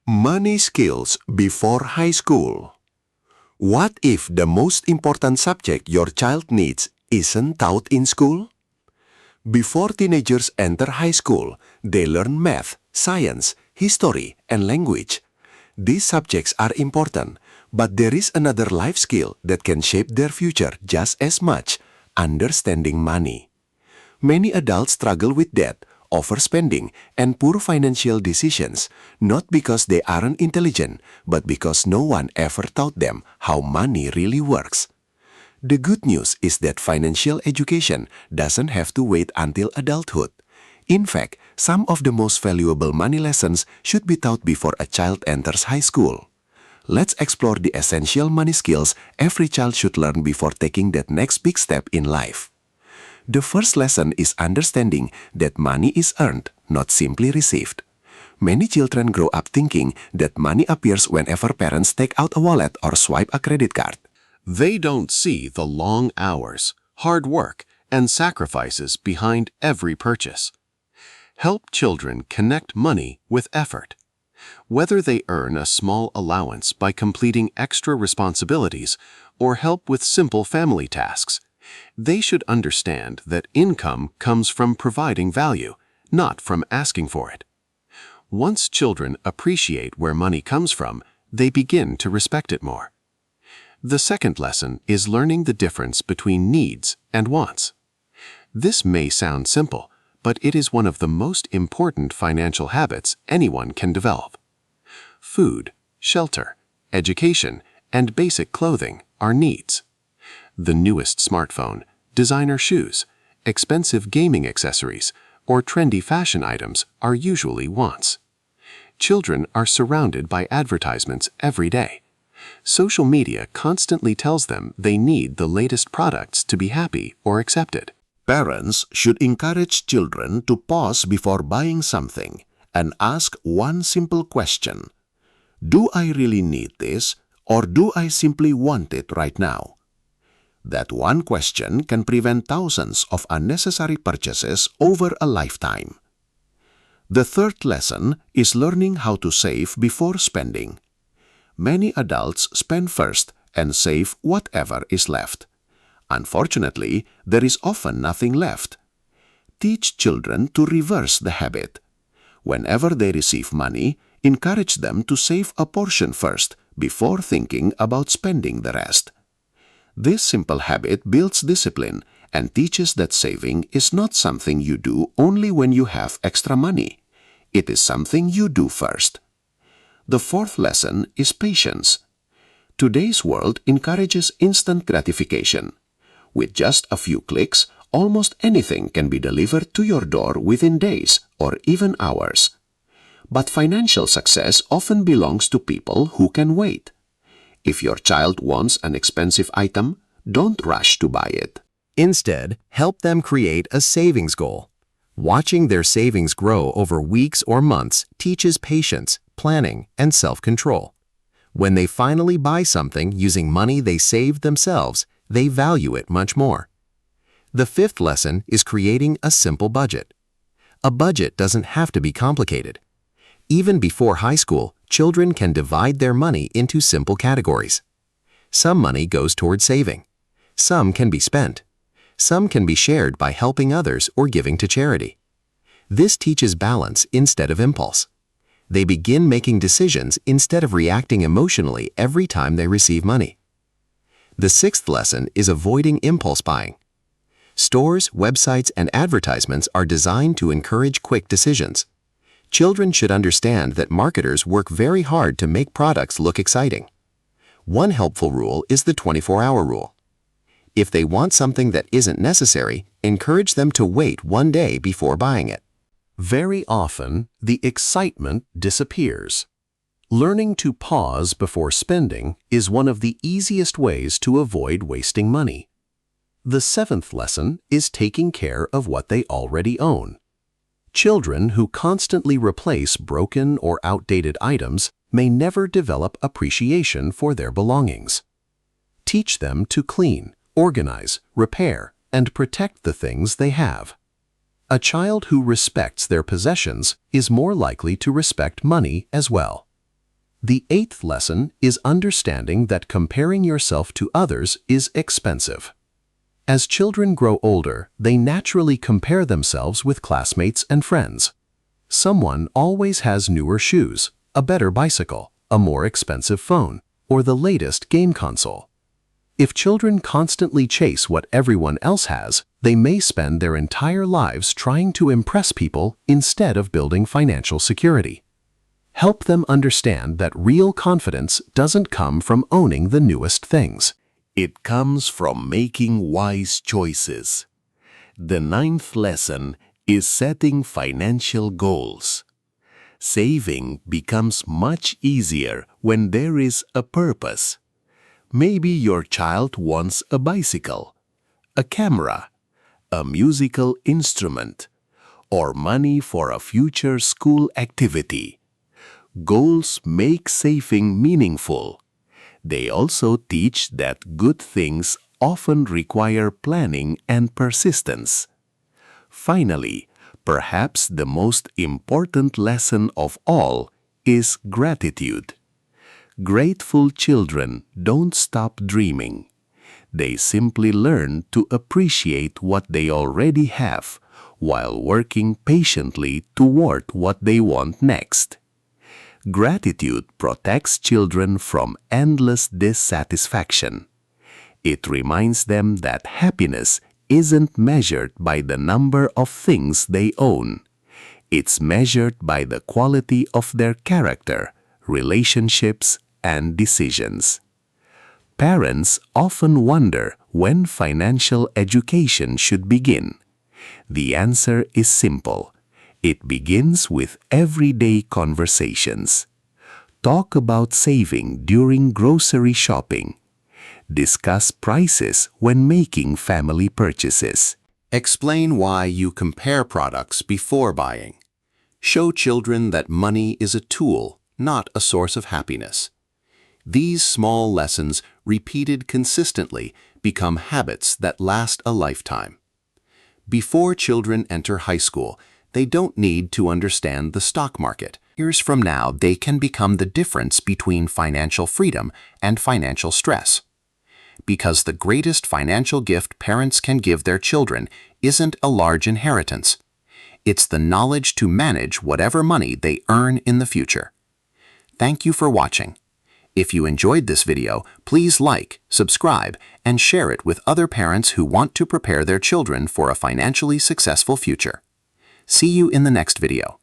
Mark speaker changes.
Speaker 1: Money skills before high school. What if the most important subject your child needs isn't taught in school? Before teenagers enter high school, they learn math, science, history, and language. These subjects are important, but there is another life skill that can shape their future just as much: understanding money. Many adults struggle with debt, overspending, and poor financial decisions, not because they aren't intelligent, but because no one ever taught them how money really works. The good news is that financial education doesn't have to wait until adulthood. In fact, some of the most valuable money lessons should be taught before a child enters high school. Let's explore the essential money skills every child should learn before taking that next big step in life. The first lesson is understanding that money is earned, not simply received. Many children grow up thinking that money appears whenever parents take out a wallet or swipe a credit card.
Speaker 2: They don't see the long hours, hard work, and sacrifices behind every purchase. Help children connect money with effort. Whether they earn a small allowance by completing extra responsibilities or help with simple family tasks, they should understand that income comes from providing value, not from asking for it. Once children appreciate where money comes from, they begin to respect it more. The second lesson is learning the difference between needs and wants. This may sound simple, but it is one of the most important financial habits anyone can develop. Food, shelter, education, and basic clothing are needs. The newest smartphone, designer shoes, expensive gaming accessories, or trendy fashion items are usually wants. Children are surrounded by advertisements every day. Social media constantly tells them they need the latest products to be happy or accepted.
Speaker 3: Parents should encourage children to pause before buying something and ask one simple question: do I really need this, or do I simply want it right now? That one question can prevent thousands of unnecessary purchases over a lifetime. The third lesson is learning how to save before spending. Many adults spend first and save whatever is left. Unfortunately, there is often nothing left. Teach children to reverse the habit. Whenever they receive money, encourage them to save a portion first before thinking about spending the rest. This simple habit builds discipline and teaches that saving is not something you do only when you have extra money. It is something you do first. The fourth lesson is patience. Today's world encourages instant gratification. With just a few clicks, almost anything can be delivered to your door within days or even hours. But financial success often belongs to people who can wait. If your child wants an expensive item, don't rush to buy it.
Speaker 4: Instead, help them create a savings goal. Watching their savings grow over weeks or months teaches patience, planning, and self-control. When they finally buy something using money they saved themselves, they value it much more. The fifth lesson is creating a simple budget. A budget doesn't have to be complicated. Even before high school, children can divide their money into simple categories. Some money goes toward saving. Some can be spent. Some can be shared by helping others or giving to charity. This teaches balance instead of impulse. They begin making decisions instead of reacting emotionally every time they receive money. The sixth lesson is avoiding impulse buying. Stores, websites, and advertisements are designed to encourage quick decisions. Children should understand that marketers work very hard to make products look exciting. One helpful rule is the 24-hour rule. If they want something that isn't necessary, encourage them to wait one day before buying it.
Speaker 2: Very often, the excitement disappears. Learning to pause before spending is one of the easiest ways to avoid wasting money. The seventh lesson is taking care of what they already own. Children who constantly replace broken or outdated items may never develop appreciation for their belongings. Teach them to clean, organize, repair, and protect the things they have. A child who respects their possessions is more likely to respect money as well.
Speaker 4: The 8th lesson is understanding that comparing yourself to others is expensive. As children grow older, they naturally compare themselves with classmates and friends. Someone always has newer shoes, a better bicycle, a more expensive phone, or the latest game console. If children constantly chase what everyone else has, they may spend their entire lives trying to impress people instead of building financial security. Help them understand that real confidence doesn't come from owning the newest things.
Speaker 3: It comes from making wise choices. The 9th lesson is setting financial goals. Saving becomes much easier when there is a purpose. Maybe your child wants a bicycle, a camera, a musical instrument, or money for a future school activity. Goals make saving meaningful. They also teach that good things often require planning and persistence. Finally, perhaps the most important lesson of all is gratitude. Grateful children don't stop dreaming. They simply learn to appreciate what they already have while working patiently toward what they want next. Gratitude protects children from endless dissatisfaction. It reminds them that happiness isn't measured by the number of things they own. It's measured by the quality of their character, relationships, and decisions. Parents often wonder when financial education should begin. The answer is simple. It begins with everyday conversations. Talk about saving during grocery shopping. Discuss prices when making family purchases.
Speaker 4: Explain why you compare products before buying. Show children that money is a tool, not a source of happiness. These small lessons, repeated consistently, become habits that last a lifetime. Before children enter high school, they don't need to understand the stock market. Years from now, they can become the difference between financial freedom and financial stress. Because the greatest financial gift parents can give their children isn't a large inheritance. It's the knowledge to manage whatever money they earn in the future. Thank you for watching. If you enjoyed this video, please like, subscribe, and share it with other parents who want to prepare their children for a financially successful future. See you in the next video.